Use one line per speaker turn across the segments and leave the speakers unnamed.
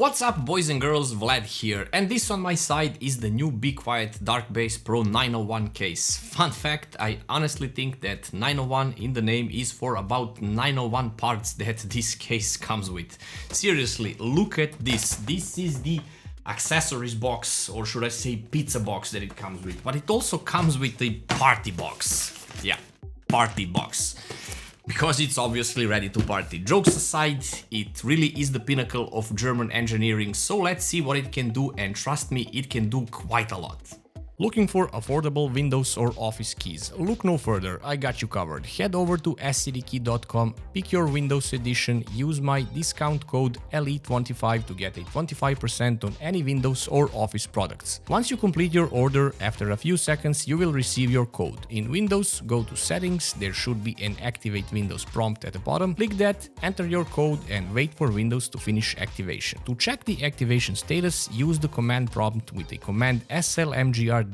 What's up, boys and girls, Vlad here, and this on my side is the new BeQuiet Dark Base Pro 901 case. Fun fact, I honestly think that 901 in the name is for about 901 parts that this case comes with. Seriously, look at this. This is the accessories box, or should I say pizza box that it comes with, but it also comes with a party box. Yeah, party box. Because it's obviously ready to party. Jokes aside, it really is the pinnacle of German engineering, so let's see what it can do, and trust me, it can do quite a lot. Looking for affordable Windows or Office keys? Look no further, I got you covered. Head over to scdkey.com, pick your Windows edition, use my discount code LE25 to get a 25% on any Windows or Office products. Once you complete your order, after a few seconds you will receive your code. In Windows, go to Settings, there should be an Activate Windows prompt at the bottom. Click that, enter your code and wait for Windows to finish activation. To check the activation status, use the command prompt with the command slmgr.vbs/xpr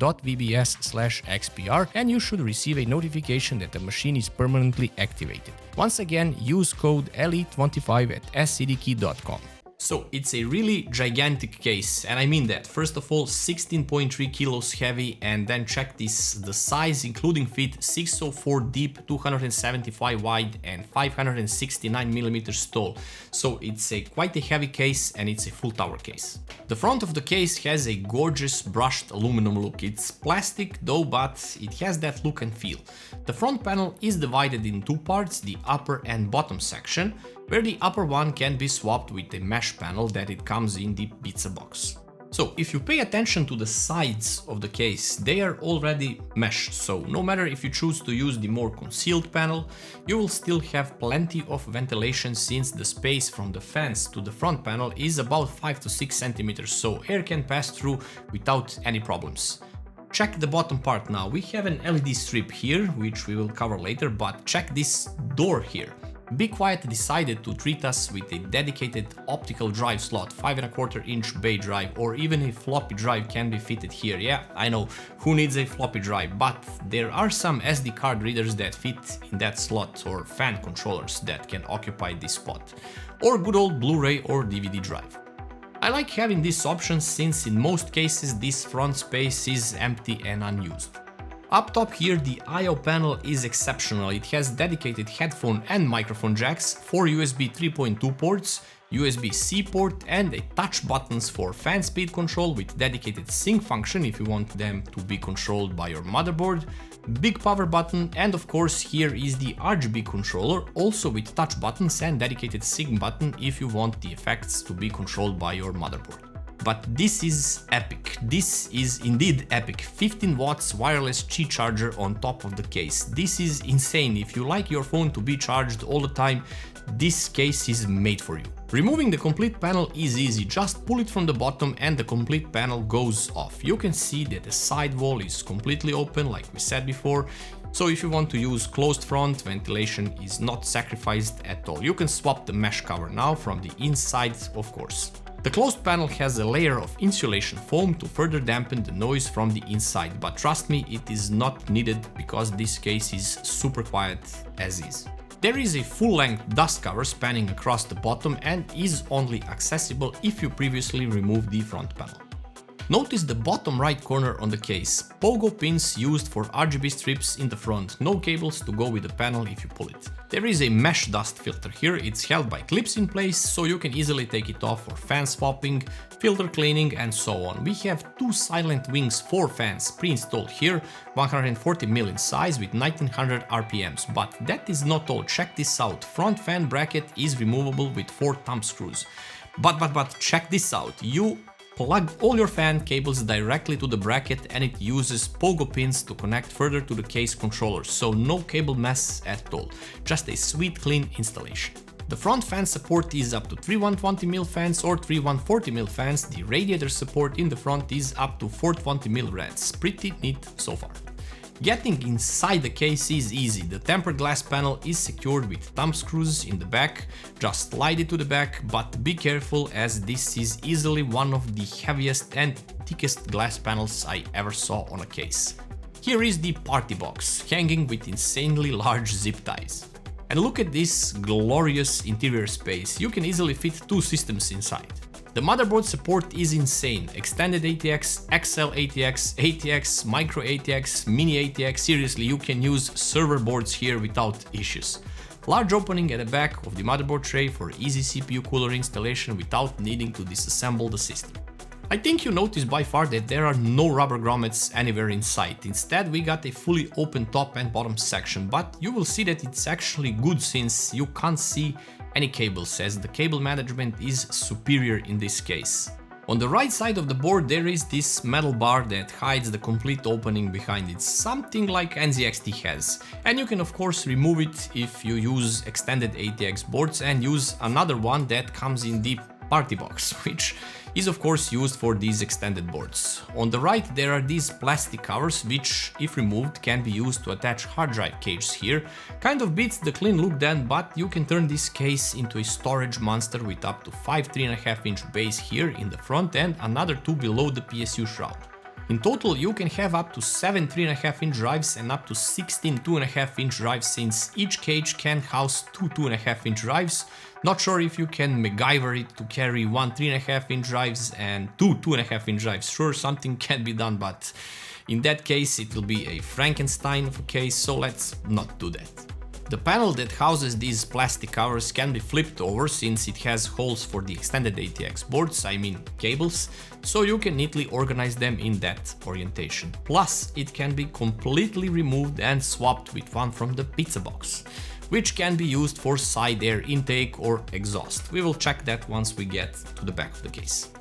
and you should receive a notification that the machine is permanently activated. Once again, use code LE25 at scdkey.com. So it's a really gigantic case, and I mean that. First of all, 16.3 kilos heavy, and then check this, the size including feet, 604 deep, 275 wide and 569 millimeters tall. So it's quite a heavy case, and it's a full tower case. The front of the case has a gorgeous brushed aluminum look. It's plastic though, but it has that look and feel. The front panel is divided in two parts, the upper and bottom section, where the upper one can be swapped with the mesh panel that it comes in the pizza box. So if you pay attention to the sides of the case, they are already meshed, so no matter if you choose to use the more concealed panel, you will still have plenty of ventilation, since the space from the fans to the front panel is about 5 to 6 centimeters, so air can pass through without any problems. Check the bottom part now. We have an LED strip here, which we will cover later, but check this door here. BeQuiet decided to treat us with a dedicated optical drive slot, 5.25-inch bay drive, or even a floppy drive can be fitted here. Yeah, I know, who needs a floppy drive, but there are some SD card readers that fit in that slot, or fan controllers that can occupy this spot, or good old Blu-ray or DVD drive. I like having this option, since in most cases this front space is empty and unused. Up top here, the I/O panel is exceptional. It has dedicated headphone and microphone jacks, 4 USB 3.2 ports, USB-C port and a touch buttons for fan speed control with dedicated sync function if you want them to be controlled by your motherboard, big power button, and of course here is the RGB controller, also with touch buttons and dedicated sync button if you want the effects to be controlled by your motherboard. But this is epic. This is indeed epic. 15 watts wireless Qi charger on top of the case. This is insane. If you like your phone to be charged all the time, this case is made for you. Removing the complete panel is easy. Just pull it from the bottom and the complete panel goes off. You can see that the side wall is completely open, like we said before. So if you want to use closed front, ventilation is not sacrificed at all. You can swap the mesh cover now from the inside, of course. The closed panel has a layer of insulation foam to further dampen the noise from the inside, but trust me, it is not needed because this case is super quiet as is. There is a full-length dust cover spanning across the bottom and is only accessible if you previously removed the front panel. Notice the bottom right corner on the case. Pogo pins used for RGB strips in the front, no cables to go with the panel if you pull it. There is a mesh dust filter here, it's held by clips in place, so you can easily take it off for fan swapping, filter cleaning and so on. We have two silent wings for fans pre-installed here, 140mm in size with 1900 RPMs, but that is not all. Check this out, front fan bracket is removable with 4 thumb screws. But check this out, you plug all your fan cables directly to the bracket and it uses pogo pins to connect further to the case controller, so no cable mess at all, just a sweet clean installation. The front fan support is up to 3 120mm fans or 3 140mm fans, the radiator support in the front is up to 420mm rads, pretty neat so far. Getting inside the case is easy. The tempered glass panel is secured with thumb screws in the back. Just slide it to the back, but be careful as this is easily one of the heaviest and thickest glass panels I ever saw on a case. Here is the party box, hanging with insanely large zip ties. And look at this glorious interior space. You can easily fit 2 systems inside. The motherboard support is insane. Extended ATX, XL ATX, ATX, micro ATX, mini ATX, seriously you can use server boards here without issues. Large opening at the back of the motherboard tray for easy CPU cooler installation without needing to disassemble the system. I think you noticed by far that there are no rubber grommets anywhere in sight. Instead we got a fully open top and bottom section, but you will see that it's actually good since you can't see any cables, as the cable management is superior in this case. On the right side of the board there is this metal bar that hides the complete opening behind it, something like NZXT has. And you can of course remove it if you use extended ATX boards and use another one that comes in the party box, which is of course used for these extended boards. On the right there are these plastic covers which, if removed, can be used to attach hard drive cages here. Kind of beats the clean look then, but you can turn this case into a storage monster with up to 5 3.5-inch bays here in the front and another 2 below the PSU shroud. In total you can have up to 7 3.5-inch drives and up to 16 2.5-inch drives, since each cage can house 2 2.5-inch drives. Not sure if you can MacGyver it to carry 1 3.5-inch drives and 2 2.5-inch drives. Sure, something can be done, but in that case it will be a Frankenstein of a case, so let's not do that. The panel that houses these plastic covers can be flipped over since it has holes for the extended ATX boards, I mean cables, so you can neatly organize them in that orientation. Plus, it can be completely removed and swapped with one from the pizza box, which can be used for side air intake or exhaust. We will check that once we get to the back of the case.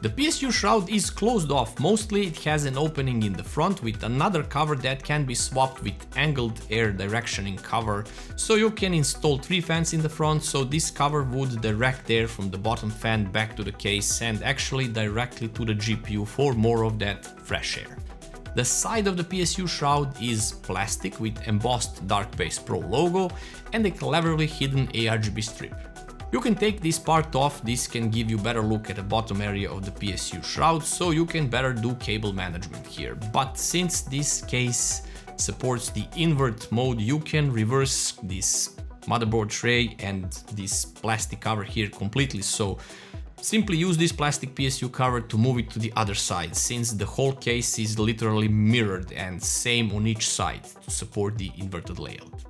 The PSU shroud is closed off. Mostly it has an opening in the front with another cover that can be swapped with angled air directioning cover, so you can install 3 fans in the front, so this cover would direct air from the bottom fan back to the case and actually directly to the GPU for more of that fresh air. The side of the PSU shroud is plastic with embossed Dark Base Pro logo and a cleverly hidden ARGB strip. You can take this part off, this can give you better look at the bottom area of the PSU shroud, so you can better do cable management here. But since this case supports the invert mode, you can reverse this motherboard tray and this plastic cover here completely, so simply use this plastic PSU cover to move it to the other side, since the whole case is literally mirrored and same on each side to support the inverted layout.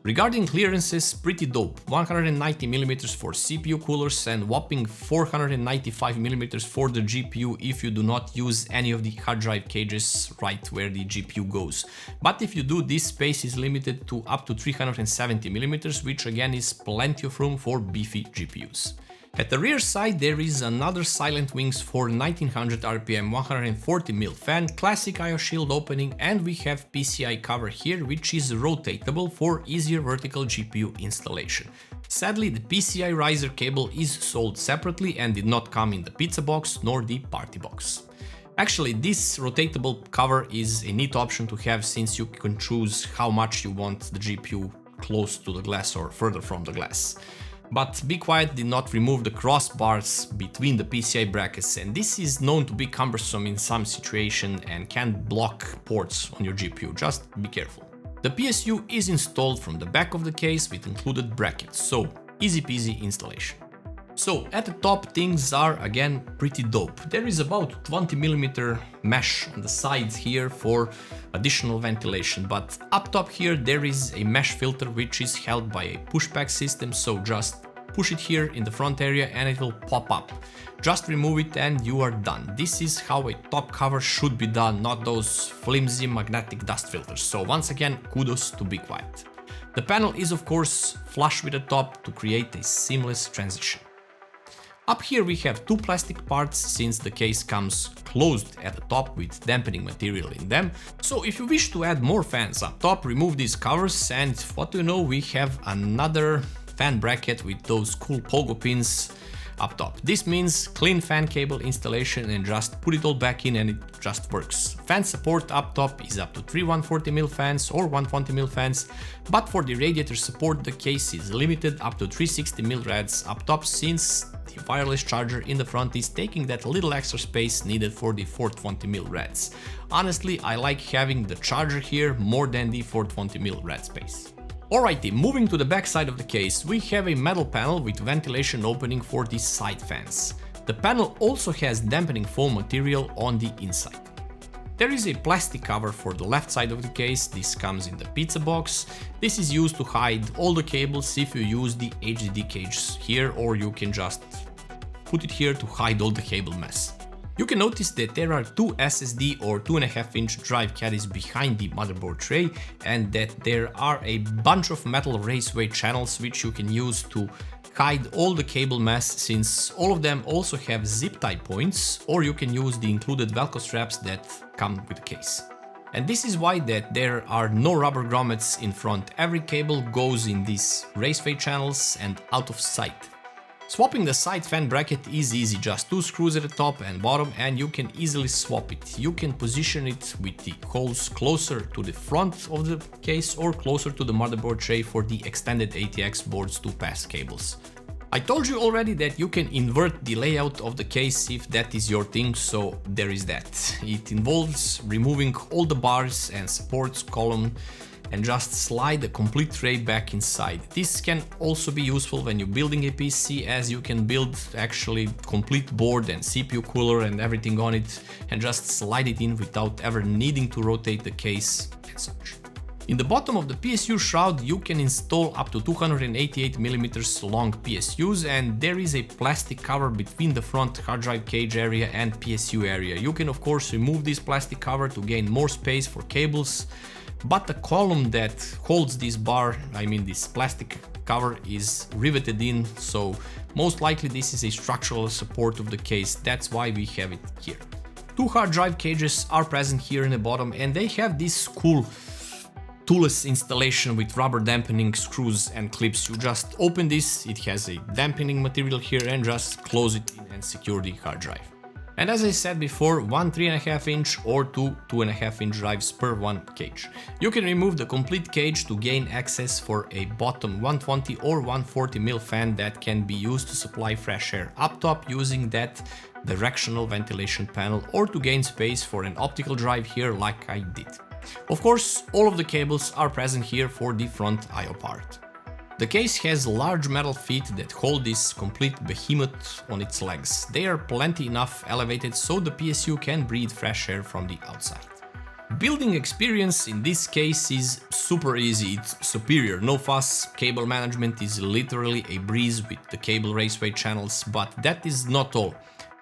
Regarding clearances, pretty dope. 190mm for CPU coolers and whopping 495mm for the GPU if you do not use any of the hard drive cages right where the GPU goes. But if you do, this space is limited to up to 370mm, which again is plenty of room for beefy GPUs. At the rear side there is another Silent Wings for 1900 RPM 140mm fan, classic IO shield opening, and we have PCI cover here which is rotatable for easier vertical GPU installation. Sadly, the PCI riser cable is sold separately and did not come in the pizza box nor the party box. Actually, this rotatable cover is a neat option to have, since you can choose how much you want the GPU close to the glass or further from the glass. But BeQuiet did not remove the crossbars between the PCI brackets, and this is known to be cumbersome in some situations and can block ports on your GPU, just be careful. The PSU is installed from the back of the case with included brackets, so easy peasy installation. So at the top things are again pretty dope. There is about 20mm mesh on the sides here for additional ventilation, but up top here there is a mesh filter which is held by a pushback system, so just push it here in the front area and it will pop up. Just remove it and you are done. This is how a top cover should be done, not those flimsy magnetic dust filters. So once again, kudos to BeQuiet. The panel is of course flush with the top to create a seamless transition. Up here we have 2 plastic parts, since the case comes closed at the top with dampening material in them. So if you wish to add more fans up top, remove these covers and what do you know, we have another fan bracket with those cool pogo pins up top. This means clean fan cable installation and just put it all back in and it just works. Fan support up top is up to 3 140mm fans or 120mm fans, but for the radiator support the case is limited up to 360mm rads up top, since the wireless charger in the front is taking that little extra space needed for the 420mm rads. Honestly, I like having the charger here more than the 420mm rad space. Alrighty, moving to the back side of the case, we have a metal panel with ventilation opening for the side fans. The panel also has dampening foam material on the inside. There is a plastic cover for the left side of the case. This comes in the pizza box. This is used to hide all the cables if you use the HDD cage here, or you can just put it here to hide all the cable mess. You can notice that there are two SSD or 2.5-inch drive caddies behind the motherboard tray, and that there are a bunch of metal raceway channels which you can use to hide all the cable mess, since all of them also have zip tie points, or you can use the included Velcro straps that come with the case. And this is why that there are no rubber grommets in front. Every cable goes in these raceway channels and out of sight. Swapping the side fan bracket is easy, just 2 screws at the top and bottom, and you can easily swap it. You can position it with the holes closer to the front of the case or closer to the motherboard tray for the extended ATX boards to pass cables. I told you already that you can invert the layout of the case if that is your thing, so there is that. It involves removing all the bars and supports column and just slide the complete tray back inside. This can also be useful when you're building a PC, as you can build actually complete board and CPU cooler and everything on it and just slide it in without ever needing to rotate the case and such. In the bottom of the PSU shroud you can install up to 288mm long PSUs, and there is a plastic cover between the front hard drive cage area and PSU area. You can of course remove this plastic cover to gain more space for cables, but the column that holds this bar, this plastic cover, is riveted in, so most likely this is a structural support of the case. That's why we have it here. 2 hard drive cages are present here in the bottom, and they have this cool toolless installation with rubber dampening screws and clips. You just open this, it has a dampening material here, and just close it in and secure the hard drive. And as I said before, 1 3.5-inch or 2 2.5-inch drives per one cage. You can remove the complete cage to gain access for a bottom 120 or 140mm fan that can be used to supply fresh air up top using that directional ventilation panel, or to gain space for an optical drive here like I did. Of course, all of the cables are present here for the front I/O part. The case has large metal feet that hold this complete behemoth on its legs. They are plenty enough elevated so the PSU can breathe fresh air from the outside. Building experience in this case is super easy, it's superior, no fuss. Cable management is literally a breeze with the cable raceway channels, but that is not all.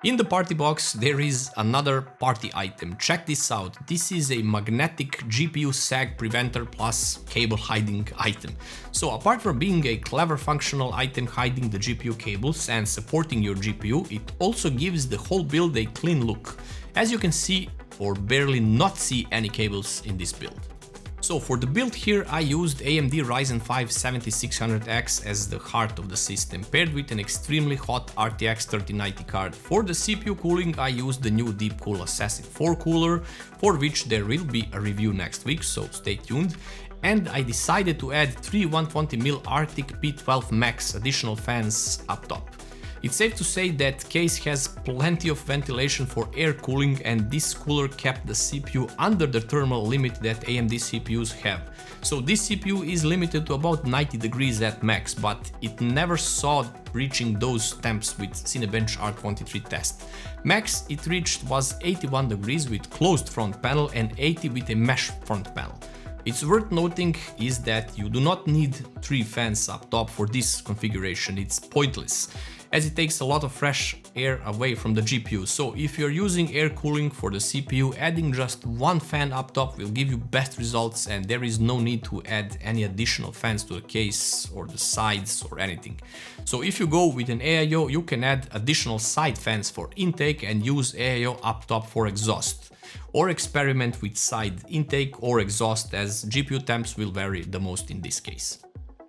In the party box there is another party item. Check this out. This is a magnetic GPU sag preventer plus cable hiding item. So apart from being a clever functional item hiding the GPU cables and supporting your GPU, it also gives the whole build a clean look. As you can see or barely not see any cables in this build. So for the build here I used AMD Ryzen 5 7600X as the heart of the system, paired with an extremely hot RTX 3090 card. For the CPU cooling I used the new Deepcool Assassin 4 cooler, for which there will be a review next week, so stay tuned. And I decided to add 3 120mm Arctic P12 Max additional fans up top. It's safe to say that case has plenty of ventilation for air cooling, and this cooler kept the CPU under the thermal limit that AMD CPUs have. So this CPU is limited to about 90 degrees at max, but it never saw reaching those temps with Cinebench R23 test. Max it reached was 81 degrees with closed front panel and 80 with a mesh front panel. It's worth noting is that you do not need 3 fans up top for this configuration, it's pointless, as it takes a lot of fresh air away from the GPU. So if you're using air cooling for the CPU, adding just 1 fan up top will give you best results, and there is no need to add any additional fans to the case or the sides or anything. So if you go with an AIO, you can add additional side fans for intake and use AIO up top for exhaust, or experiment with side intake or exhaust, as GPU temps will vary the most in this case.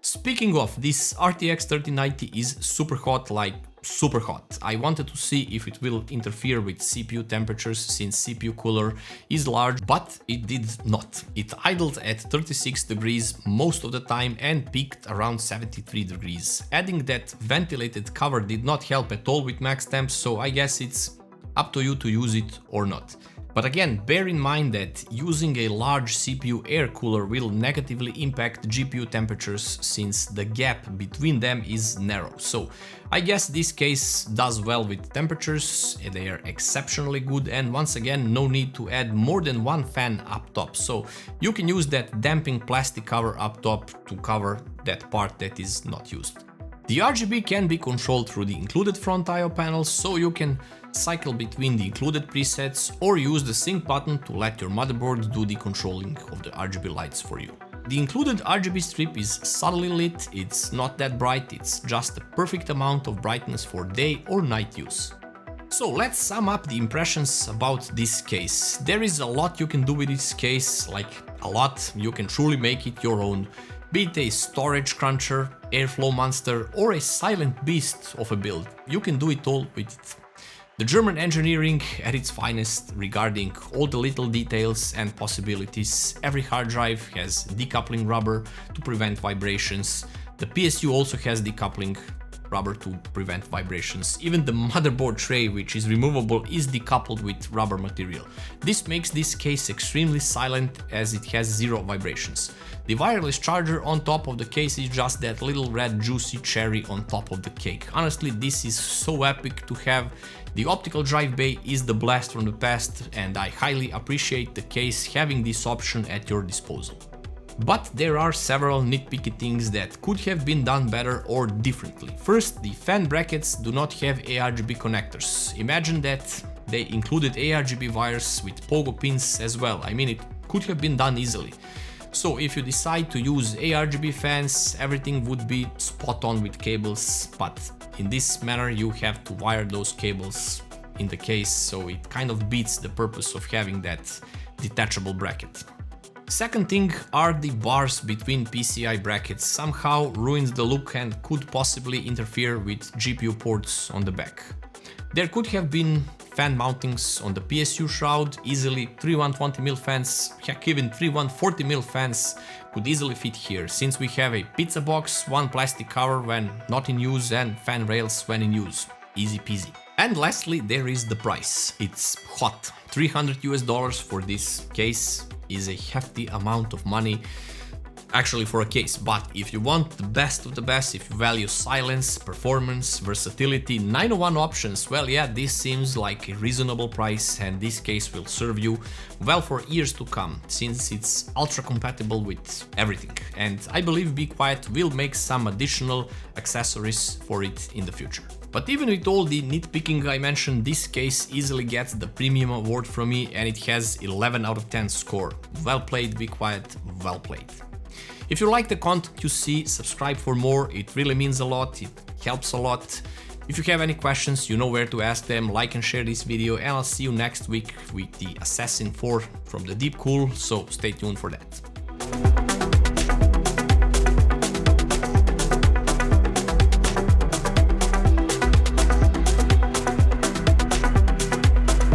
Speaking of, this RTX 3090 is super hot, like super hot. I wanted to see if it will interfere with CPU temperatures, since CPU cooler is large, but it did not. It idled at 36 degrees most of the time and peaked around 73 degrees. Adding that ventilated cover did not help at all with max temps, so I guess it's up to you to use it or not. But again, bear in mind that using a large CPU air cooler will negatively impact GPU temperatures since the gap between them is narrow. So I guess this case does well with temperatures, they are exceptionally good, and once again no need to add more than one fan up top. So you can use that damping plastic cover up top to cover that part that is not used. The RGB can be controlled through the included front I/O panels, so you can cycle between the included presets or use the sync button to let your motherboard do the controlling of the RGB lights for you. The included RGB strip is subtly lit, it's not that bright, it's just the perfect amount of brightness for day or night use. So let's sum up the impressions about this case. There is a lot you can do with this case, like a lot, you can truly make it your own. Be it a storage cruncher, airflow monster, or a silent beast of a build, you can do it all with it. The German engineering at its finest regarding all the little details and possibilities. Every hard drive has decoupling rubber to prevent vibrations. The PSU also has decoupling rubber to prevent vibrations. Even the motherboard tray, which is removable, is decoupled with rubber material. This makes this case extremely silent as it has zero vibrations. The wireless charger on top of the case is just that little red juicy cherry on top of the cake. Honestly, this is so epic to have. The optical drive bay is the blast from the past, and I highly appreciate the case having this option at your disposal. But there are several nitpicky things that could have been done better or differently. First, the fan brackets do not have ARGB connectors. Imagine that they included ARGB wires with pogo pins as well. I mean, it could have been done easily. So if you decide to use ARGB fans, everything would be spot on with cables, but in this manner you have to wire those cables in the case, so it kind of beats the purpose of having that detachable bracket. Second thing are the bars between PCI brackets. Somehow ruins the look and could possibly interfere with GPU ports on the back. There could have been fan mountings on the PSU shroud, easily 3 120mm fans, heck even 3 140mm fans could easily fit here, since we have a pizza box, one plastic cover when not in use and fan rails when in use. Easy peasy. And lastly, there is the price. It's hot. $300 for this case is a hefty amount of money actually for a case, but if you want the best of the best, if you value silence, performance, versatility, 901 options, well yeah, this seems like a reasonable price, and this case will serve you well for years to come, since it's ultra compatible with everything, and I believe BeQuiet will make some additional accessories for it in the future. But even with all the nitpicking I mentioned, this case easily gets the premium award from me, and it has 11 out of 10 score. Well played, BeQuiet, well played. If you like the content you see, subscribe for more, it really means a lot, it helps a lot. If you have any questions, you know where to ask them, like and share this video, and I'll see you next week with the Assassin 4 from the Deep Cool, so stay tuned for that.